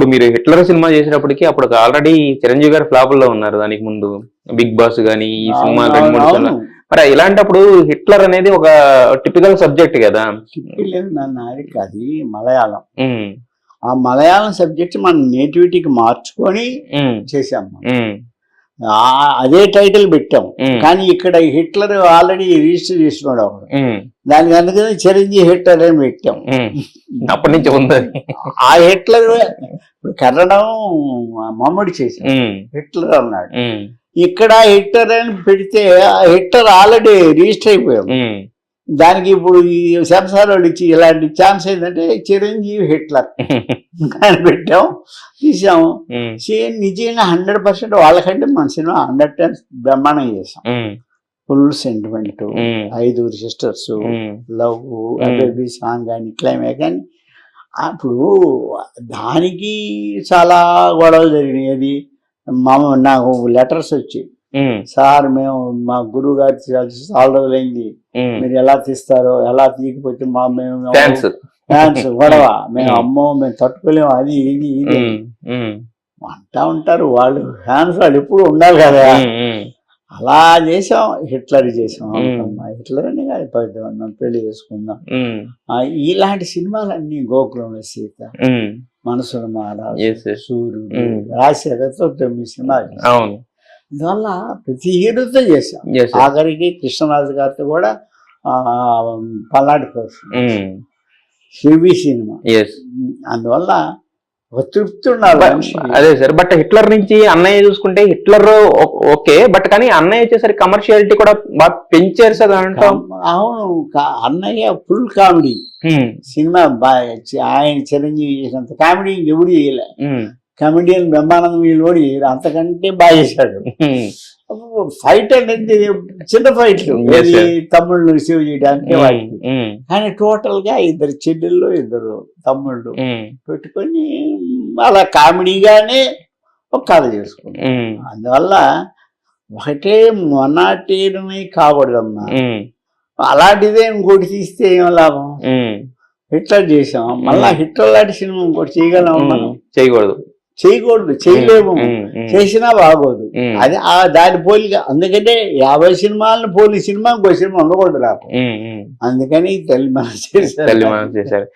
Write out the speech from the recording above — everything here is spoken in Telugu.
ఇప్పుడు మీరు హిట్లర్ సినిమా చేసినప్పటికీ అప్పుడు ఆల్రెడీ చిరంజీవి గారు ఫ్లాప్ లో ఉన్నారు. దానికి ముందు బిగ్ బాస్ గానీ ఈ సినిమా 2-3 సార్లు. మరి ఇలాంటప్పుడు హిట్లర్ అనేది ఒక టిపికల్ సబ్జెక్ట్ కదా. అది మలయాళం. ఆ మలయాళం సబ్జెక్ట్ మన నేటివిటీకి మార్చుకొని చేసాము. అదే టైటిల్ పెట్టాం. కానీ ఇక్కడ హిట్లర్ ఆల్రెడీ రిజిస్టర్ చేస్తున్నాడు అప్పుడు. దానికి అందుకని చిరంజీవి హిట్లర్ అని పెట్టాం. అప్పటి నుంచి ఉంది ఆ హిట్లర్. ఇప్పుడు కన్నడం మమ్మడి చేసి హిట్లర్ అన్నాడు. ఇక్కడ హిట్లర్ అని పెడితే హిట్లర్ ఆల్రెడీ రిజిస్టర్ అయిపోయాం. దానికి ఇప్పుడు ఈ సెన్సార్ వాళ్ళు ఇచ్చి ఇలాంటి ఛాన్స్ ఏంటంటే చిరంజీవి హిట్లర్ అని పెట్టాం, తీసాము. నిజంగా 100% వాళ్ళకంటే మన సినిమా 100 బ్రహ్మాండం చేసాం. Full sentiment, 5 sisters, love, baby song కానీ క్లైమే కానీ. అప్పుడు దానికి చాలా గొడవలు జరిగినాయి. అది నాకు లెటర్స్ వచ్చి, సార్ మేము మా గురువు గారు చాలా రోజులైంది, మీరు ఎలా తీస్తారో, ఎలా తీయకపోతే మా మేము ఫ్యాన్స్ గొడవ, మేము అమ్మో మేము తట్టుకోలేము, అది ఇది ఇది అంటా ఉంటారు వాళ్ళు. ఫ్యాన్స్ వాళ్ళు ఎప్పుడు ఉండాలి కదా. అలా చేసాం. హిట్లర్ చేసాం. హిట్లర్ అని మనం పెళ్లి చేసుకుందాం. ఇలాంటి సినిమాలన్నీ గోకులంలో సీత, మనసును మారాలి, సూర్యుడు, రాజశేఖర్తో 9 సినిమాలు. అందువల్ల ప్రతి హీరోతో చేసాం. ఆఖరికి కృష్ణరాజు గారితో కూడా పల్నాడు పోర్షన్, హెవీ సినిమా. అందువల్ల ఒక తృప్తి ఉండాలి. అదే సార్. బట్ హిట్లర్ నుంచి అన్నయ్య చూసుకుంటే హిట్లర్ ఓకే, బట్ కానీ అన్నయ్య వచ్చేసరికి కమర్షియాలిటీ కూడా బాగా పెంచారు సార్ అంటాం. అవును, అన్నయ్య ఫుల్ కామెడీ సినిమా. ఆయన చిరంజీవి చేసినంత కామెడీ ఎవరు చేయలే. కమెడియన్ బ్రహ్మానందం వీళ్ళు కూడా అంతకంటే బాగా చేశాడు. ఫైట్ అనేది చిన్న ఫైట్లు, తమ్ముళ్ళు రిసీవ్ చేయడానికి వాటికి. కానీ టోటల్ గా 2 చెల్లెళ్ళు 2 తమ్ముళ్ళు పెట్టుకొని అలా కామెడీగానే ఒక కథ చేసుకున్నాం. అందువల్ల ఒకటే మొనాటేనమే కాకూడదమ్మా. అలాంటిదే ఇంకోటి తీస్తే ఏం లాభం. హిట్లర్ చేసాం, మళ్ళా హిట్లర్ లాంటి సినిమా ఇంకోటి చేయగలం మనం? చేయకూడదు, చేయలేము. చేసినా బాగోదు. అది దాని పోలిక. అందుకంటే 50 సినిమాలను పోలి సినిమా ఇంకో సినిమా ఉండకూడదు నాకు. అందుకని తల్లి మనం చేశారు.